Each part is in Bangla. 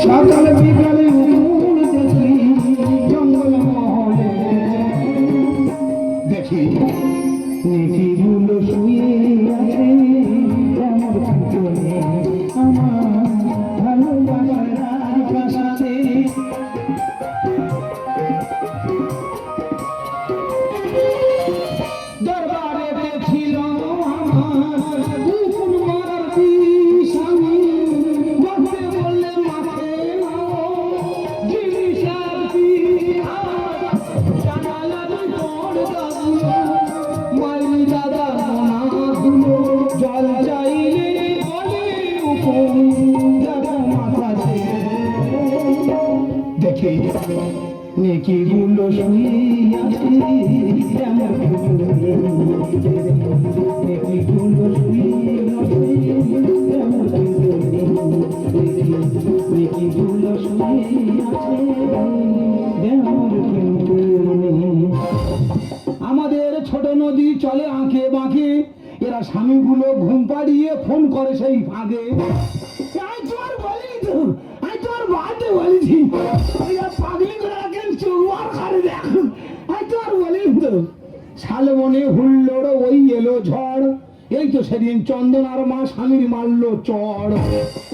সকালে বিকালে উকুন দেখি জঙ্গল মহলে, দেখি নিধিগুলো শুয়ে আছে আমার পিছনে, আমার ভালোবাসার প্রাসাদে। দরবারেতে ছিল আমার উকুন মারার বিষ, আমি বলতে বললে মাথে জিনিস আর কি, জানালার পর্দা মাইল দাদা মোনাগুলো জল চাইলে বলে উকুন দাদা মাথা দেখে নেকিগুলো শুয়ে আছে আমার পিছনে, নেকিগুলো শুয়ে আছে আমার পিছনে, নেকিগুলো শুয়ে আছে আমার পিছনে। আমাদের ছোট নদী চলে আঁকে বাঁকে, এরা স্বামীগুলো ঘুম পাড়িয়ে ফোন করে সেই ফাঁকে। আমি তোমার বলিনি তো, আমি তোমার বাড়িতে বলেছি পাগলি করে রাখেন চৌবার খারে দেখ, আমি তোমার বলিনি তো। শালবনে হুল্লোড় ওই এলো ঝড়, এই তো সেদিন চন্দন আর মা স্বামীর মারলো চড়।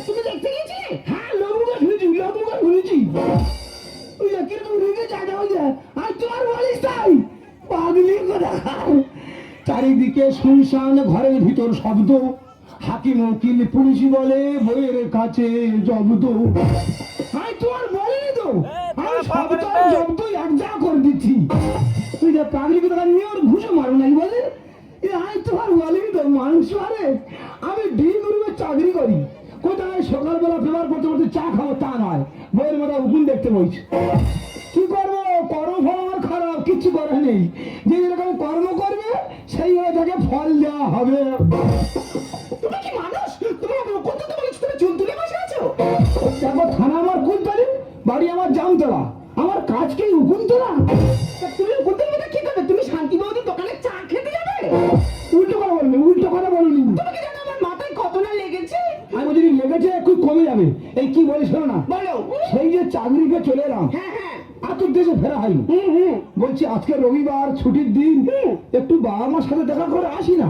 তুমি দেখতে গেছি? হ্যাঁ, লোকমুখে শুনেছি, লোকমুখে শুনেছি। ওই যে কিরকম রেগে যায় ওই যে, আমি তোমার বলিস তাই পাগলি করে। চারিদিকে শুনশান, ঘরের ভিতর শব্দ, হাকিম উকিল পুলিশ বলে বইয়ের কাছে জব্দ। আমি তোমার বলিনি তো, আমি শব্দ জব্দ এক যা করে দিচ্ছি। তুই যে পাগলি কথা নিয়ে ওর ঘুষে মারো নাই বলে, আমি তোমার বলিনি তো মানুষ মারে। আমি ডি গ্রুপে চাকরি করি, কোথায় সকালবেলা পেপার পড়তে পড়তে চা খাবো তা নয়, বইয়ের মতো উকুন দেখতে বলছি। কি করবো, কর্মফল আমার খারাপ, কিচ্ছু করার নেই। যে যেরকম কর্ম করবে সেইভাবে তাকে ফল দেওয়া হবে। তুমি কি মানুষ? তুমি উকুন তুলতে বলেছো, তুমি চুল তুলে বসে আছো। দেখো, থানা আমার কুলতলি, বাড়ি আমার জামতলা, আমার কাজ কি উকুন তোলা? তুমি উকুন তুলবে কি করবে? তুমি শান্তি বৌদির দোকানে চা খেতে যাবে? উল্টো কথা বলবে, উল্টো কথা বলনি। তুমি কি জানো আমার মাথায় কত না লেগেছে? আমি যদি লেগেছে একটু কমে যাবে। এই কি বলি শোনো না, বলো। সেই যে চাকরিকে চলে এলাম, হ্যাঁ হ্যাঁ, আতুর দেশে ফেরা হয়নি। বলছি আজকে রবিবার ছুটির দিন, একটু বাবা মার সাথে দেখা করে আসি না।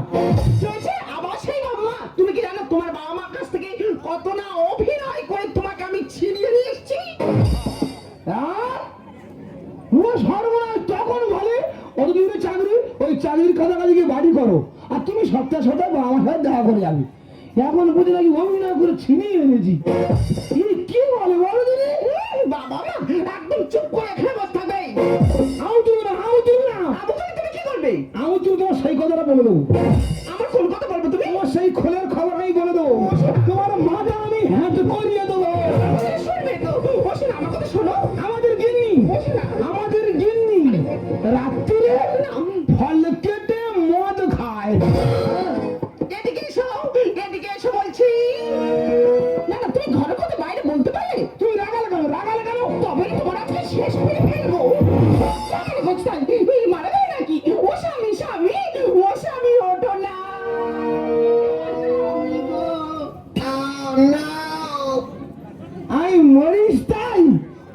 আবার সেই বাবা মা? তুমি কি জানো তোমার বাবা মার কাছ থেকে কত না অভিনয় করে তোমাকে আমি ছিনিয়ে নিয়ে এসেছি? সর্বনাশ, তখন বলে অতদিনের চাকরি, ওই চাকরির কাছাকাছি বাড়ি করো, আর তুমি সপ্তাহে সপ্তাহে বাবা মার সাথে দেখা করে যাবে। এখন বুঝে নাকি অভিনয় করে ছিনিয়ে এনেছি। কি বলে বলো দিদি? বাবা মা একদম চুপ করে এখানে বসে থাকবে। আউ তুমি না, আউ তুমি না। তুমি কি করবে? আউ তুমি তোমার সেই কথাটা বলে দেবো। আমার কোন কথা বলবো তুমি? তোমার সেই খোলের খবর আমি বলে দেবো। তোমার মাঝে আমি হ্যাঁ করিয়ে দেবো। শুনবে তো? আমার কথা শোনো। আমাদের গিন্নি, আমাদের গিন্নি রাত্রিরে ফল কেটে মদ খায়। এদিকে এসো, এদিকে এসো বলছি। না না, তুমি ঘরের কথা বাইরে বলতে পারলে? তুমি রাগালে কেন? রাগালে কেন? তবে তোমার আজকে শেষ করে ফেলবো। মারা যায় নাকি? ও স্বামী, স্বামী, ও স্বামী, ওঠো না। আমি মরিস তাই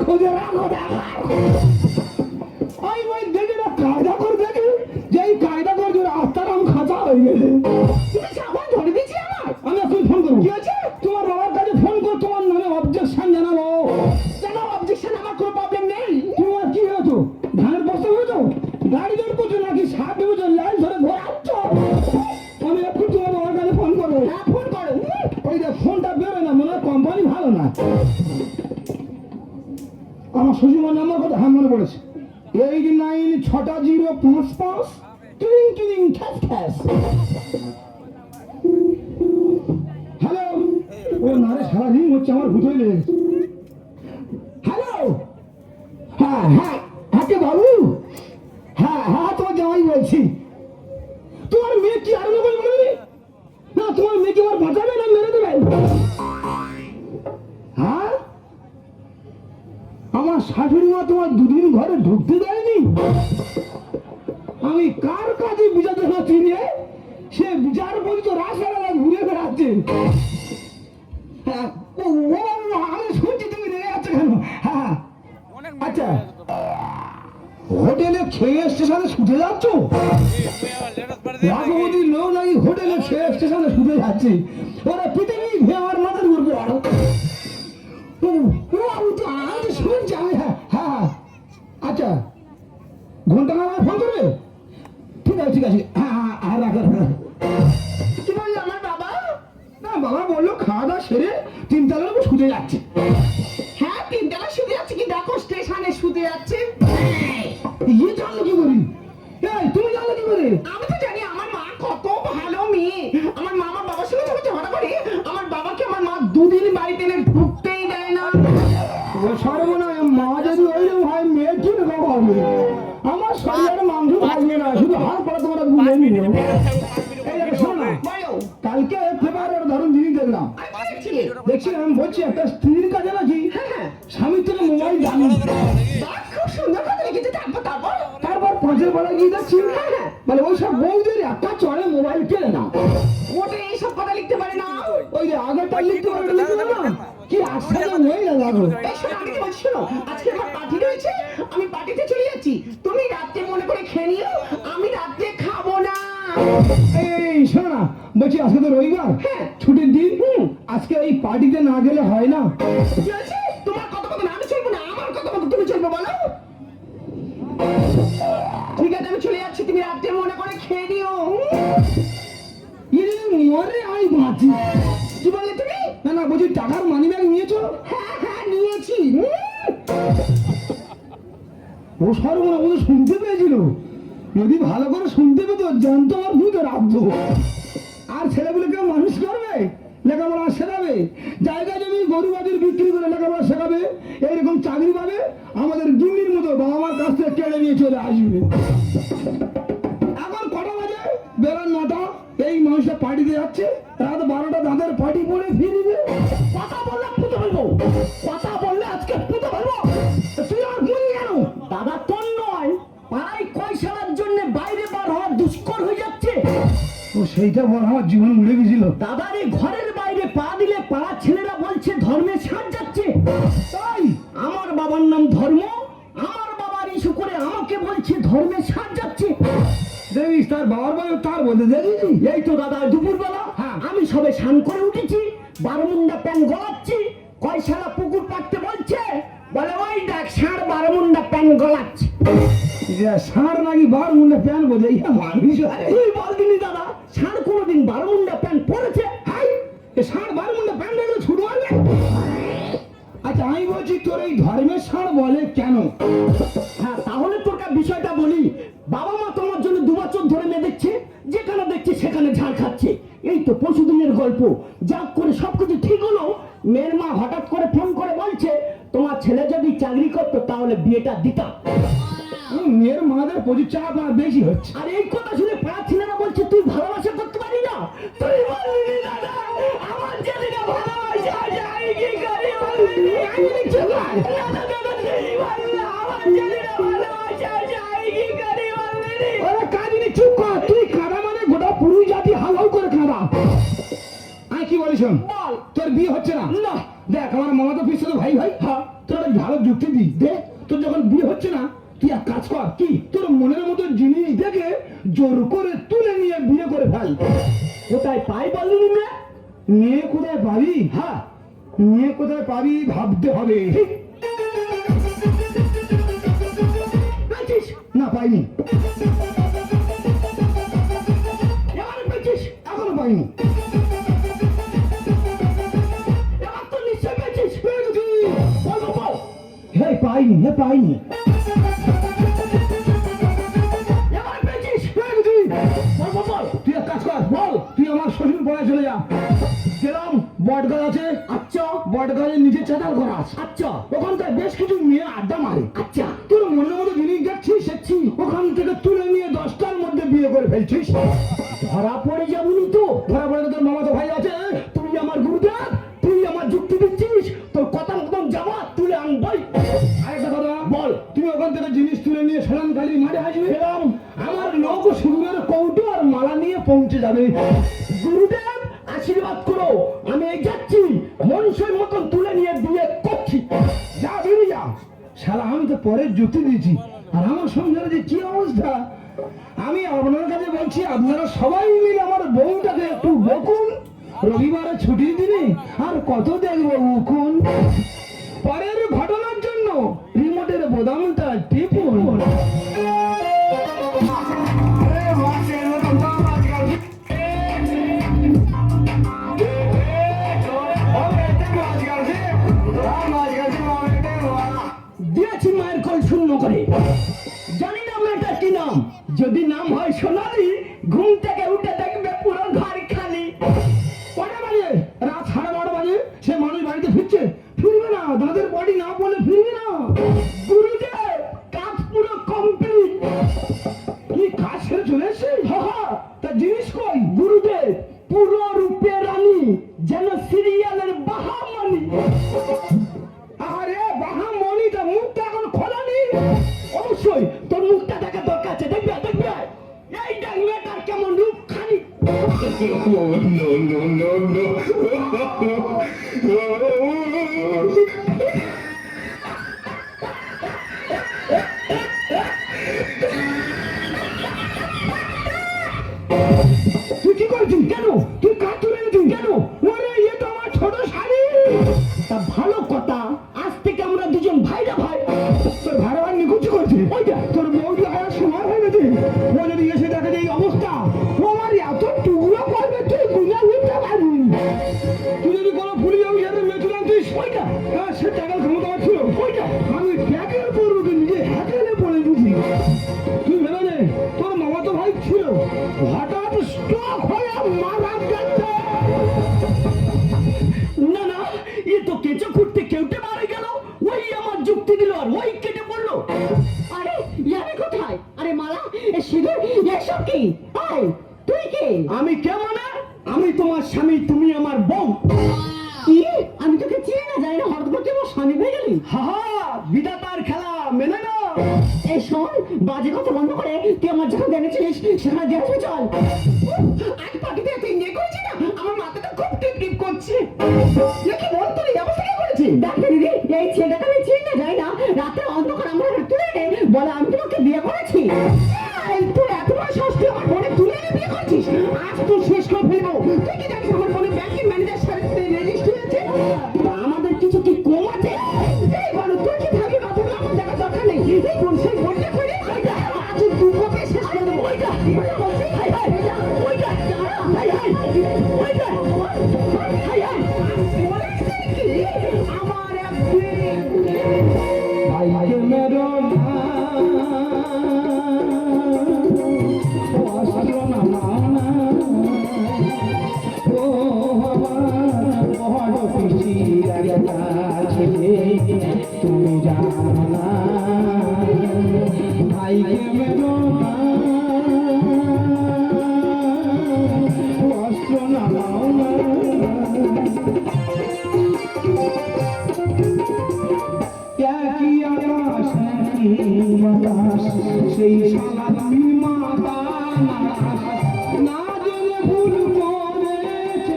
খুঁজে রাখো। আমি ওই দেখে না কায়দা করে দেখি, যে এই কায়দা করে রাস্তার আমি খাঁচা হয়ে গেছে। তুমি সাবান ধরে দিয়েছি আমার। আমি এখন ফোন করবো। কি আছে? তোমার বাবার কাছে ফোন করে তোমার নামে অবজেকশন জানাবো। জানাও অবজেকশন, আমার কোনো প্রবলেম নেই। তোমার কি হয়েছো? ধানের বস্তা হয়েছো? গাড়ি জোর করছো নাকি সাপ ভেবেছো লাইন ধরে ঘোরাচ্ছ? আমি এখন তোমার বাবার কাছে ফোন করবো। হ্যাঁ ফোন করো। ওই যে ফোনটা বেরোয় না, মনে হয় কোম্পানি ভালো না। আমার শ্বশুরমার নাম্বার কথা হ্যাঁ মনে পড়েছে, 896055 টিং টিং খ্যাস খ্যাস। হ্যালো। ও না রে, সারাদিন হচ্ছে আমার ভূত হয়ে লেগেছে। হ্যালো, হ্যাঁ হ্যাঁ হ্যাঁ কে বাবু? হ্যাঁ হ্যাঁ, তোমার জামাই বলছি। তোমার মেয়ে কি আরো বলবে না? তোমার মেয়েকে আমার বাঁচাবে না মেরে দেবে? হ্যাঁ, আমার শাশুড়ি মা তোমার দুদিন ঘরে ঢুকতে দেয়নি। আমি কার কাছে বুঝাতে পারছি রে? সে বিচার বলতো রাস্তায় ঘুরে বেড়াচ্ছে। আমি শুনছি তুমি রেগে খেয়ে স্টেশনে শুতে যাচ্ছ? রাঘবতী লোক নাকি হোটেলে খেয়ে স্টেশনে শুতে যাচ্ছে। ওরা পৃথিবী ভেঙে আমার মাথার ঘুরবে। আমি শুনছি আমি। হ্যাঁ হ্যাঁ আচ্ছা ঘন্টা আমার ফোন করবে। ঠিক আছে ঠিক আছে। হ্যাঁ হ্যাঁ হ্যাঁ রাখো রাখো। কি বললো আমার বাবা? না বাবা বললো খাওয়া দাওয়া সেরে 3 তলার উপর শুতে যাচ্ছে। হ্যাঁ 3 তলায় শুতে যাচ্ছে কি দেখো স্টেশনে শুতে যাচ্ছে। ইয়ে জানলো কি করি? এই তুমি জানলো কি করে? আমি তো জানি আমার মা কত ভালো মেয়ে। আমার মা আমার বাবার সঙ্গে যখন ঝগড়া করে আমার বাবাকে আমার মা 2 দিন বাড়িতে এনে ঢুকতেই দেয় না। ও সর্বনাশ, মা যদি ওইরকম হয় মেয়ে কি রকম হবে? আমার শরীরে মাংস থাকবে না, শুধু হাড় পড়া তোমরা বুঝে নিও। এই দেখো শোনো না, বলো কালকে পেপারের ধরুন জিনিস দেখলাম। আমি দেখছিলে? দেখছি আমি বলছি একটা স্ত্রীর কাছে নাকি হ্যাঁ স্বামীর থেকে মোবাইল দামি। বাহ খুব সুন্দর কথা লিখেছে। তারপর তারপর পাঁচের বেলা গিয়ে দেখছি মানে ওই সব বউদের একটা চড়ে মোবাইল কেনে না। ওটা এইসব কথা লিখতে পারে না। ওই যে আগেরটা লিখতে পারে লিখতে পারে না কি আজকাল মহিলা লাগো। এই শোনো আমি কি বলছি শোনো, আজকে আমার পার্টি রয়েছে, আমি পার্টিতে চলে যাচ্ছি। তুমি রাত্রে মনে করে খেয়ে নিও, আমি রাত্রে খাবো না। এই শোনো না, বলছি আজকে তো রবিবার, হ্যাঁ। ছুটির দিন। আজকে এই পার্টিতে না গেলে হয় না। কি আছে? তোমার কথা মতো না আমি চলবো না, আমার কথা মতো তুমি চলবে বলো। ঠিক আছে আমি চলে যাচ্ছি, তুমি রাত্রে মনে করে খেয়ে নিও। ইরে মরে আমি বাঁচি। কি বললে তুমি? না না বলছি টাকার মানি ব্যাগ নিয়েছো? হ্যাঁ হ্যাঁ নিয়েছি। ও সর্বনা ও তো শুনতে পেয়েছিল। যদি ভালো করে শুনতে পেতো জানতো আমার বুঝে রাখতো। আর ছেলেগুলোকে মানুষ করবে, লেখাপড়া শেখাবে, জায়গা জমি গরু বাজির বিক্রি করে লেখাপড়া শেখাবে, এইরকম চাকরি পাবে। আমাদের দিল্লির মতো বাবা মার কাছ থেকে কেড়ে নিয়ে চলে আসবে। এখন কটা বাজে? বেলা 9টা। এই মানুষটা পার্টিতে যাচ্ছে, রাত 12টা তাদের পার্টি পরে ফিরবে। কথা বললে পুঁতে বলবো, কথা বললে আজকে পুঁতে বলবো। তুই আর বলি কেন? দাদা তোর নয়, পাড়ায় কয়সালার জন্য বাইরে বার হওয়া দুষ্কর হয়ে যাচ্ছে। ও সেইটা বল, আমার জীবন উড়ে গেছিল। দাদার এই ঘরের বাইরে পা দিলে পাড়ার ছেলেরা বলছে ধর্মের সাজ যাচ্ছে। তাই আমার বাবার নাম ধর্ম, আমার বাবার ইস্যু করে আমাকে বলছে ধর্মের সাজ যাচ্ছে। দেখিস তার বাবার বয়স তার বলতে দেখেছি। এই তো দাদা দুপুরবেলা হ্যাঁ। আমি সবে স্নান করে উঠেছি, 12 মুন্ডা প্যান গলাচ্ছি, কয়সালা পুকুর পাড়তে বলছে, বলে ওই দেখ ষাঁড় 12 মুন্ডা প্যান গলাচ্ছে। যে ষাঁড় নাকি 12 মুন্ডা প্যান বোঝে, ইয়া মানুষ হয়? তুই বলবিনি দাদা ষাঁড় কোনোদিন 12 মুন্ডা প্যান পরেছে? হাই, এ ষাঁড় 12 মুন্ডা প্যান দেখলে ছুট মারবে। আচ্ছা আমি বলছি তোর এই ধর্মের ষাঁড় বলে কেন? হ্যাঁ তাহলে তোকে বিষয়টা বলি। বাবা মা তোমার জন্য 2 বছর ধরে মেয়ে দেখছে, যেখানে দেখছে সেখানে ঝাড় খাচ্ছে। এই তো পরশুদিনের গল্প, যা করে সবকিছু ঠিক হলো, মেয়ের মা হঠাৎ করে ফোন করে বলছে তোমার ছেলে যদি চাকরি করতো তাহলে বিয়েটা দিতাম। মেয়ের মাদের প্রচুর চাপ আর বেশি হচ্ছে। আর এই কথা শুনে পাড়ার ছেলেরা বলছে তুই ভালোবাসা করতে পারি না। তুই বলবি দাদা আমার যদি না ভালোবাসা যায় কি করি বলবি? আমি লিখছি না দাদা দাদা তুই বলবি আমার যদি না ভালোবাসা যায় কি করি বলবি? ওরে কাঁদিনি, চুপ কর। তুই কাঁদা মানে গোটা পুরুষ জাতি হাওয়াও করে কাঁদা। আমি কি বলি শোন, বল। তোর বিয়ে হচ্ছে না। না। দেখ আমার মামা তো পিছনে ভাই ভাই, হ্যাঁ তোর একটা ভালো যুক্তি দি দে। তোর যখন বিয়ে হচ্ছে না তুই এক কাজ কর, কি তোর মনের মতো জিনিস দেখে জোর করে তুলে নিয়ে বিয়ে করে ফেল। কোথায় পাই বললি মেয়ে? মেয়ে কোথায় পাবি? হ্যাঁ মেয়ে কোথায় পাবি ভাবতে হবে। পেয়েছিস? না পাইনি, এবার পেয়েছিস? এখনো পাইনি। এবার তো নিশ্চয় পেয়েছিস। পেয়ে গেছি। বল বল। হে পাইনি, হে পাইনি। এবার পেয়েছিস? পেয়ে গেছি। বল বল বল। তুই এক কাজ কর, বল তুই আমার শ্বশুর পড়ায় চলে যা। গেলাম, বট গাছ আছে, আচ্ছা বট গাছের নিচে চাতাল করা আছে। আচ্ছা ওখানটায় বেশ কিছু মেয়ে আড্ডা মারে। আচ্ছা তোর মনের মতো জিনিস দেখছিস দেখছি, ওখান থেকে তুলে নিয়ে 10টার মধ্যে বিয়ে করে ফেলছিস। ধরা পড়ে যাবনি তো? ধরা পড়ে তোর মামা তো ভাই আছে। তুই আমার গুরুদেব, তুই আমার যুক্তি দিচ্ছিস, তোর কথা মতন যাওয়া তুলে আনবই। আরেকটা কথা বল। তুমি ওখান থেকে জিনিস তুলে নিয়ে সেলাম খালি মাঠে আসবে। গেলাম। আমার লোক সুন্দর কৌটো আর মালা নিয়ে পৌঁছে যাবে। গুরুদেব আশীর্বাদ করো, আমি এই যাচ্ছি, মনুষ্যের মতন তুলে নিয়ে বিয়ে করছি। যা বেরিয়ে যা। শালা আমি তো পরের যুক্তি দিয়েছি, আর আমার সংসারে যে কি অবস্থা, আমি আপনার কাছে বলছি আপনারা সবাই মিলে আমার বউটাকে একটু বকুন। রবিবারে ছুটির দিনে আর কত দেখবো উকুন। পরের ঘটনার জন্য রিমোটের বোতামটা টিপুন। দিয়েছি মায়ের কল শূন্য করে। জানি না মেয়েটা কি নাম, যদি নাম হয় সোনালি, ঘুম থেকে উঠে দেখবে পুরো ঘর খালি। কটা বাজে? রাত 12:30 বাজে। সে মানুষ বাড়িতে ফিরছে, ফিরবে না, দাঁতের বডি না বলে ফিরবে না। গুরুদেব, কাজ পুরো কমপ্লিট। কি কাজ ছেড়ে চলে এসছে? তা জিনিস কই? গুরুদেব, পুরো রূপে রানী, যেন সিরিয়ালের বাহামণি। আরে বাহা মনিটা মুখটা এখন খোলা নেই। অবশ্যই তোর মুখটা দেখা দরকার আছে, দেখবে দেখবে। এই দেখ মেয়েটার কেমন রূপ খালি। তুই কি করছিস? কেন তুই কাজ তুলে এনেছিস? কেন? ওরে ইয়ে তো আমার ছোট শাড়ি। তা ভালো কথা, আজ থেকে আমরা দুজন ভাইরা ভাই। তোর ভাড়া ভাই নিকুচি করছে। ওইটা তোর বউটি আয়ার সময় হয়ে গেছে। ও যদি এসে দেখে যে এই অবস্থা, ও আমার এত টুকরো করবে তুই গুনে উঠতে পারবি। তুই যদি কোনো পুলিশ অফিসারের মেচুর আনতিস, ওইটা হ্যাঁ সে টাকার ক্ষমতা আমার ছিল। ওইটা আমি ট্যাগের পড়বো নিজে হ্যাকেলে পড়ে দিয়েছি। তুই ভেবে নে তোর মামা তো ভাই ছিল, হঠাৎ স্ট্রোক হয়ে মারা গেছে। না না, এ তো কেঁচো খুঁড়তে কেউটে মারা গেল। ওই আমার যুক্তি দিল আর ওই কেটে পড়লো। আরে ইয়ারে কোথায়? আরে মালা এ সিঁদুর এসব কি? এই তুই কে? আমি কেমন? আমি তোমার স্বামী, তুমি আমার বউ। কি? আমি তোকে চিনি না, জানি না, হঠাৎ করে তুই আমার স্বামী হয়ে গেলি। হা হা, বিধাতার খেলা, মেনে না। এই শোন, বাজে কথা বন্ধ করে তুই আমার যখন জেনেছিস সেখানে দেখে চল। আজ পাটিতে তুই নিয়ে করছিস না, আমার মাথাটা খুব টিপ টিপ করছে। নাকি বল তোর এই অবস্থা কে করেছিস? দেখ দিদি, এই ছেলেটাকে আমি চিনি না, জানি না, রাতে অন্ধকার আমরা তুলে এনে বলে আমি তোমাকে বিয়ে করেছি। এই তুই এত বড় সাহস, তুই আমার বোনের তুলে এনে বিয়ে করছিস? আজ তুই শেষ করে ফেলবো। তুই কি জানিস আমার বোনের ব্যাংকিং ম্যানেজার সাথে রেজিস্ট্রি আছে? তা আমাদের কিছু কি কম আছে? এই বলো, তুই কি থাকবি কথাগুলো আমার দেখার দরকার নেই। এই বোন সেই বোনটা করে আজ দুটোকে শেষ করে দেবো। ওইটা বলছি, হাই হাই ওইটা হাই হাই ওইটা হাই হাই বলেছেন কি আমার একদিন ভাইকে মেরো না, অস্ত্র নামাও না, ও আমার বড় পিসির কাছে তুমি জানো না। ভাইকে মেরো না, অস্ত্র নামাও না। একই আকাশ একই বাতাস, সেই সালামি মাতা না জেনে ভুল করেছে,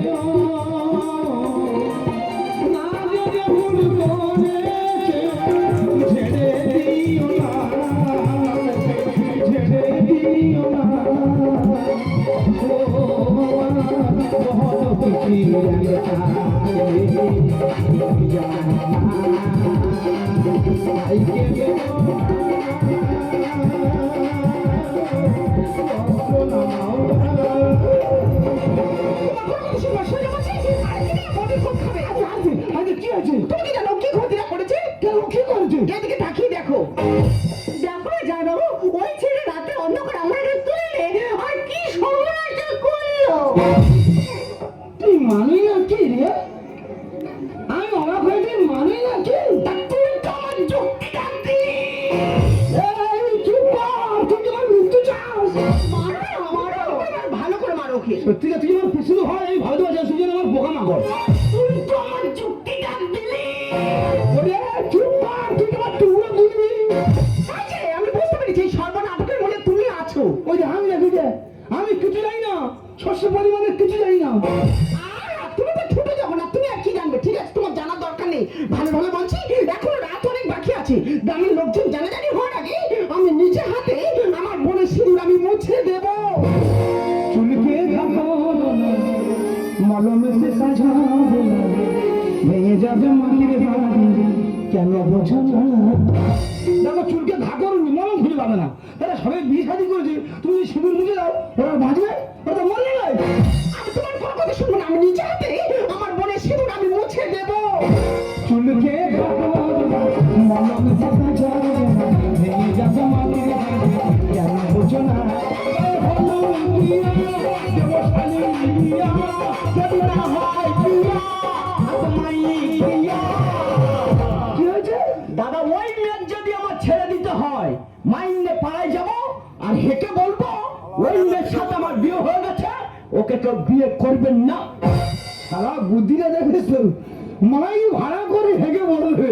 না জেনে ভুল করেছে। ঝেড়ে দিও না, ঝেড়ে দিও না, ও বহুত কিছু এদিকে তাকিয়ে দেখো। দেখো না জানো, ওই ছেলে রাতে অন্ধকার আমার তুলে নে আর কি সর্বনাশটা করলো। তুই মানুই না কি রে? আমি অবাক হয়েছি, মানুই না কি? তা তুই তো আমার যুক্তি কাটলি। এই চুপ কর, তুই কি আমার মৃত্যু চাস? মারো না, মারো, এবার ভালো করে মারো ওকে। সত্যি তুই আমার পিছু হয়, এই ভারতবর্ষের সুযোগ আমার বোকা মাগর। তুই তো আমার যুক্তি কাটলি। ওরে চুপ কর, তুই কি আমার টুকরো বুঝবি? আচ্ছা, আমি বুঝতে পেরেছি এই সর্বনাটকের মধ্যে তুমি আছো। ওই যে আমি দেখি যে আমি কিছু জানি না, শস্য পরিমাণে কিছু জানি না। আর তুমি তো ছোট যাবো না, তুমি আর কি জানবে? ঠিক আছে, তোমার জানার দরকার নেই। ভালো ভালো বলছি, এখনো রাত অনেক বাকি আছে। গ্রামের লোকজন জানাজানি হওয়ার আগে আমি বোঝো না। দেখো চুলকে ঘা করুন মনে খুঁজে পাবে না, তারা সবাই বিয়ে শাদী করেছে, তুমি যদি সিঁদুর মুছে দাও ওরা বাঁচবে, ওরা তো মরলে নয়। আমি তোমার কোনো কথা শুনবো না, আমি নিজে হাতে আমার বোনের সিঁদুর আমি মুছে দেবো। চুলকে ঘা করো না, মনে থাকা যাবে না, ভেঙে যাবে মাটির ঘাটে, কেন বোঝো না। এ হলো বিয়া, দেব শালী বিয়া, যদি না হয় বিয়া, তোমায় বিয়া। কি হয়েছে? দাদা ওই মেয়ের যদি আমার ছেড়ে দিতে হয় মাইন্ডে পাড়ায় যাব আর হেঁটে বলবো ওই মেয়ের সাথে আমার বিয়ে হয়ে গেছে, ওকে তো বিয়ে করবেন না। সারা বুদ্ধিটা দেখেছ, মাই ভাড়া করে হেগে বলবে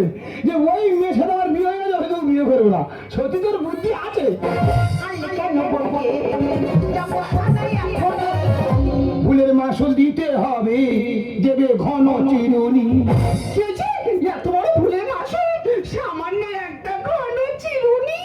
যে ওই মেয়ের সাথে আমার বিয়ে হয়ে গেছে, হয়তো বিয়ে করবে না। সত্যি তোর বুদ্ধি আছে। আমি কেন বলবো? যাবো থানায় এখন। ফুলের মাসুল দিতে হবে, দেবে ঘন চিরুনি। কি হয়েছে? এত বড় ভুলে আসো, সামান্য একটা ঘন চিরুনি।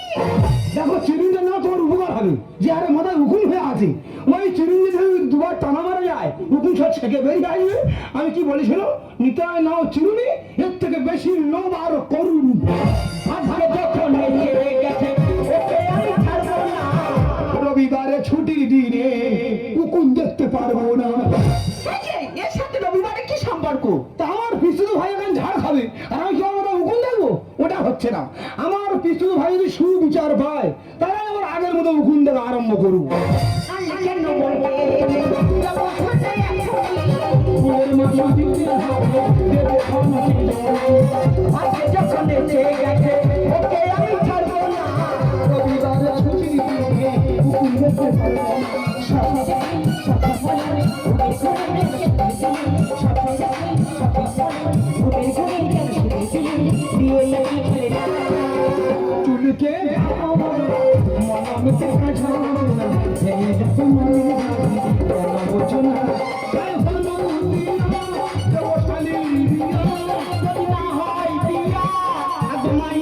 দেখো চিরুনিটা না তোমার উপকার হবে, যে আরে মাথায় উকুন হয়ে আছে, ওই চিরুনি যদি দুবার টানা মারা যায় উকুন সব ছেঁকে বেরিয়ে আসবে। আমি কি বলেছিল, নিতাই নাও চিরুনি, এর থেকে বেশি লোভ আর করুন। আজকে যখন ছেড়ে গেছে ওকে আমি ছাড়বো না। রবিবারে ছুটির দিনে উকুন দেখতে পারবো না। এই যে, এর সাথে রবিবারে কি সম্পর্ক? তা আমার পিস্তুত ভাই এখন ঝাড় খাবে আর আমি কি আমার উকুন দেখবো? ওটা হচ্ছে না। আমার পিস্তুত ভাই যদি সুবিচার পায় তাহলে আমার আগের মতো উকুন দেখা আরম্ভ করুক। আমি কেন বলবো? যাবো থানায় এখন। ফুলের মাসুল দিতে হবে, দেবে ঘন চিরুনি। আজকে যখন ছেড়ে গেছে ওকে আমি ছাড়বো না। রবিবারে ছুটির দিনে উকুন দেখতে পারবো না। চুলকে মনে থাকা যাবে না, ভেঙে যাবে মাটির ঘাটে, কেন বোঝো না। তাই হলো বিয়া, দেব শালী বিয়া, যদি না হয় বিয়া, তোমায়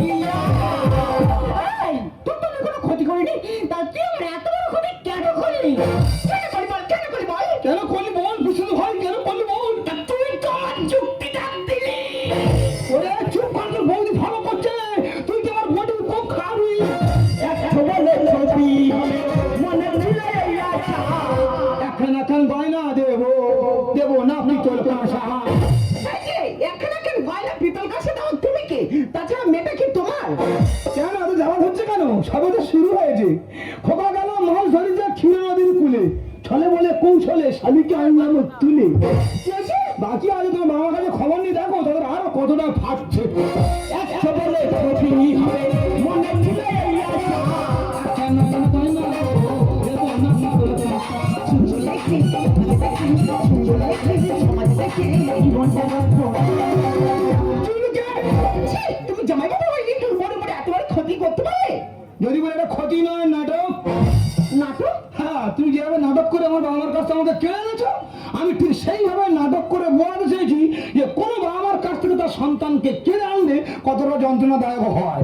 বিয়া। এই, তোর তো আমি কোনো ক্ষতি করিনি, তা তুই আমার এত বড় ক্ষতি কেন করলি? কেন করলি বল, কেন করলি বল? কেন করলি বল, বিষ্ণু ভাই কেন করলি বল। তা তুই তো আমার যুক্তিটা দিলি। ওরে চুপ কর, তোর বৌদি ভালো করছে, তুই তো আমার বৌদি খুব খাবি। একশো বলে ছবি হবে মনে ছিল এই আশা। এখন এখন গয়না দেবো, দেবো না পিতল কাঁসা। এই যে, এখানে কেন গয়না পিতল কাছে দাও, তুমি কি? তাছাড়া মেয়েটা কি তোমার? কেন এত জ্বালা হচ্ছে কেন? সবে তো শুরু হয়েছে। খোকা গেল মাছ ধরে যা ক্ষীর নদীর কুলে, ছলে বলে কৌশলে শালিকে আনলাম তুলে। কি হয়েছে? বাকি আজ তোমার মামার কাছে খবর নিয়ে দেখো তাদের আরো কতটা ফাটছে। একশো বলে ছবি হবে মনে ছিল এই আশা। কেন কেন গয়না দেবো, দেবো না পিতল কাঁসা। সুন্দর দেখতে, সুন্দর দেখতে, সমাজ দেখতে, জীবনটা নষ্ট। চুলকে ছি, তুমি জামাই বাবা হয়ে কিন্তু মনে মনে এত বড় ক্ষতি করতে পারলে? যদি বলে এটা ক্ষতি নয় নাটক। নাটক? হ্যাঁ, তুমি যেভাবে নাটক করে আমার বাবা মার কাছ থেকে আমাকে কেড়ে নিয়েছো, আমি ঠিক সেইভাবে নাটক করে বোঝাতে চেয়েছি যে কোনো বাবা মার কাছ থেকে তার সন্তানকে কেড়ে আনলে কতটা যন্ত্রণাদায়ক হয়।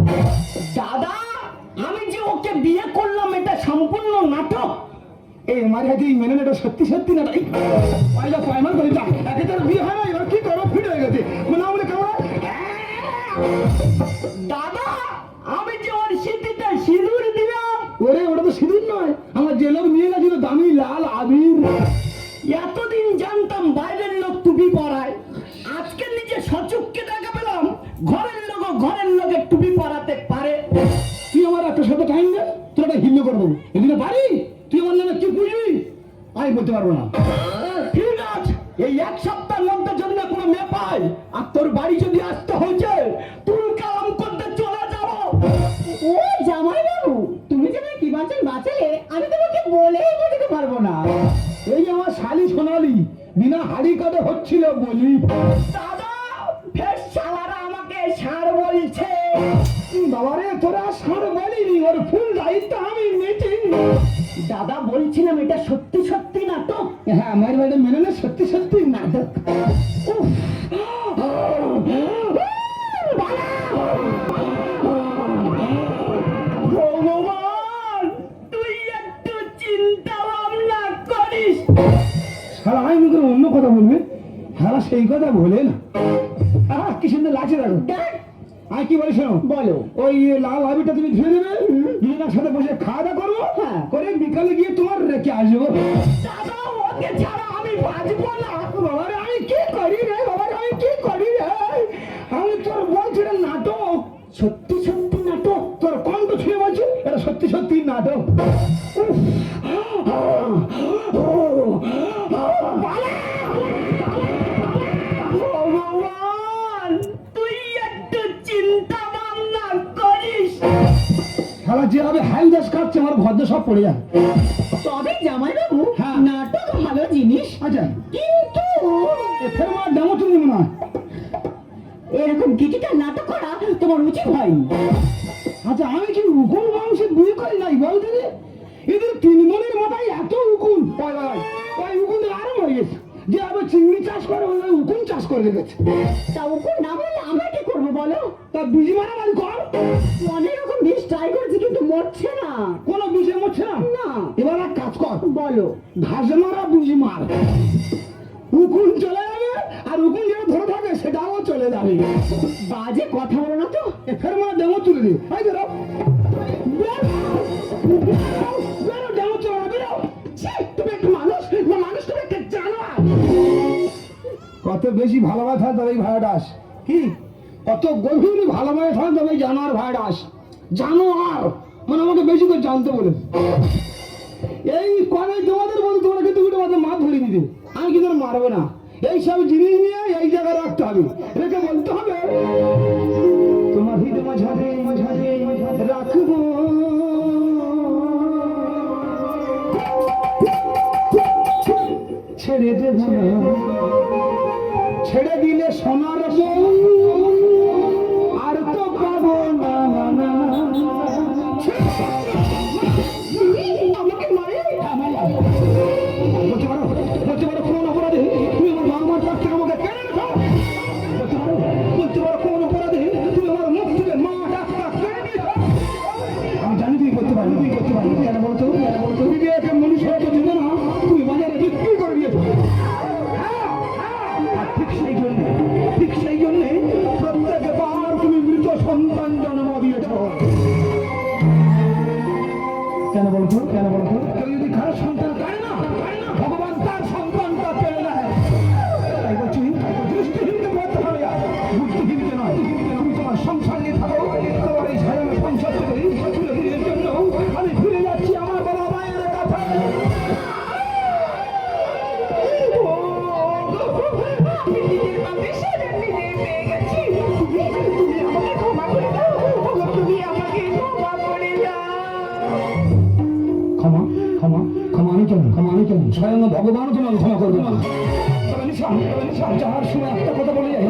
দাদা আমি যে ওকে বিয়ে করলাম এটা সম্পূর্ণ নাটক। এই মাঝে হাতে মেনে এটা সত্যি সত্যি না তাই পয়লা পয়মান করে যা একে তার বিয়ে হয় না, এবার কি করো, ফিট হয়ে গেছে না বলে কেমন। দাদা আমি যে ওর স্মৃতিতে সিঁদুর দিলাম। ওরে ওটা তো সিঁদুর নয়, আমার যে লোক নিয়ে গেছিল দামি লাল আবির। এতদিন জানতাম বাইরের লোক টুপি পরায়, আজকে নিজে সচক্ষে দেখা পেলাম ঘরের লোকের টুপি পরাতে পারে। তুই আমার একটা সাথে টাইম দে, তোর একটা হিল্লো করবো এদিকে পারি। তুই আমার নামে কি বুঝবি আমি বলতে পারবো না। ঠিক আছে, এই এক সপ্তাহের মধ্যে যদি না কোনো মেয়ে পাই আর তোর বাড়ি যদি আসতে হয়েছে তুই কালাম করতে চলে যাবো। ও জামাই বাবু, তুমি যে আমায় কি বাঁচান বাঁচালে, আমি তোমাকে বলেই বোঝাতে পারবো না। এই আমার শালি সোনালি বিনা হাড়ি কাটে হচ্ছিল বলি। দাদা ফের শালারা আমাকে ষাঁড় বলছে। বাবারে তোরা সার বলিনি, ওর ফুল দায়িত্ব আমি নিয়েছি। দাদা বলছিলাম এটা সত্যি সত্যি নাটক। হ্যাঁ আমার বাড়ি মেনে না, সত্যি সত্যি নাটক। উফ, ভগবান তুই একটু চিন্তা ভাবনা করিস। সারা আমি মুখে অন্য কথা বলবে, হ্যাঁ সেই কথা বলে না। কি সুন্দর লাগছে দেখো। আমি কি বলি শোনো, বলো। ওই লাল হাবিটা তুমি ধুয়ে দেবে, দুজনের সাথে বসে খাওয়া দাওয়া করবো, হ্যাঁ। করে বিকালে গিয়ে তোমার রেখে আসবো। দাদা ওকে ছাড়া আমি বাঁচবো না। বাবা রে, আমি কি করি রে বাবা রে, আমি কি করি রে? আমি তোর বলছি রে নাটক, সত্যি সত্যি নাটক। তোর কণ্ঠ ছুঁয়ে বলছি এটা সত্যি সত্যি নাটক। উফ, ভগবান, তুই একটু চিন্তা ভাবনা করিস। শালা যেভাবে হাই দাস কাটছে আমার ভদ্র সব পড়ে যায়। তবে জামাই বাবু, হ্যাঁ। নাটক ভালো জিনিস, আচ্ছা, কিন্তু ফের আমার ডেমো তুমি মনে হয়। এরকম কিছুটা নাটক করা তোমার উচিত হয়নি। আচ্ছা, আমি কি উকুন বংশে বিয়ে করি নাই বল দিদি? এদের তিন মনের মাথায় এত উকুন, ওই উকুন আরম্ভ হয়ে গেছে। যে আবার চিংড়ি চাষ করে ওই উকুন চাষ করে রেখেছে। তা ওকে না বললে আমরা কি করবো বলো? তা বিজি মারামারি কর। অনেক রকম বিষ ট্রাই করেছি কিন্তু মরছে না। কোনো বিষয় মরছে না। না। এবার এক কাজ কর, বলো। ঘাস মারা বিজি মার, উকুন চলে যাবে, আর উকুন যেটা ধরে থাকে সেটাও চলে যাবে। বাজে কথা বলো না তো। ফের মানে ডেমো তুলে দি। এই বেরো, বেরো, ডেমো চলে না, বেরো। ছি, তুমি একটা মানুষ না, মানুষ তুমি একটা জানোয়ার। কত বেশি ভালোবাসা তবে এই ভাইরাস কি, কত গভীর ভালোবাসা তবে এই জানোয়ার ভাইরাস। জানোয়ার মানে আমাকে বেশি করে জানতে বলে। এই কবে তোমাদের বলতে তোমরা কিন্তু উঠে মাঝে মাছ ধরে দিতে, আমি কিন্তু আর মারবো না। এইসব জিনিস নিয়ে এই জায়গায় রাখতে হবে, রেখে বলতে হবে তোমার হৃদয় মাঝারে মাঝারে রাখবো, ছেড়ে দেব না, ছেড়ে দিলে সোনার বউ আর তো পাবো না। আমাকে মারে। বলতে পারো, বলতে পারো কোন অপরাধে তুমি আমার মা মার কাছ থেকে আমাকে কেড়ে নিছো? বলতে পারো কোন অপরাধে তুমি আমার মুখ থেকে মা ডাক্তার কেড়ে নিছো? আমি জানি তুমি করতে পারো, তুমি করতে পারো। কেন বলতো, কেন বলতো বিবেকে মনুষ্যত্ব দিত না, তুমি বাজারে বিক্রি করে দিয়েছো। আর ঠিক সেই জন্যে প্রত্যেকবার তুমি মৃত সন্তান জন্ম দিয়েছ। কেন বলতো, কেন বলতো কেউ যদি কারো সন্তান পায় না, ভগবান তার সন্তানটা পেয়ে নেয়। তাই বলছি দৃষ্টিহীনকে বলতে হবে, বুদ্ধিহীনকে নয়। তুমি তোমার সংসার নিয়ে থাকো, তোমার এই সাজানো সংসার থেকে চিরদিনের জন্য আমি ফিরে যাচ্ছি আমার বাবা মায়ের কাছে। আমি নিজের পাপে সাজা নিজে পেয়ে গেছি। তুমি আমাকে ক্ষমা করে দাও। তুমি আমাকে ক্ষমা করে দাও। ক্ষমা, ক্ষমা, ক্ষমা আমি কেন, ক্ষমা আমি কেন? স্বয়ং ভগবান তোমাকে ক্ষমা করবে না। তবে নিশান, যাওয়ার সময় একটা কথা বলে যাই,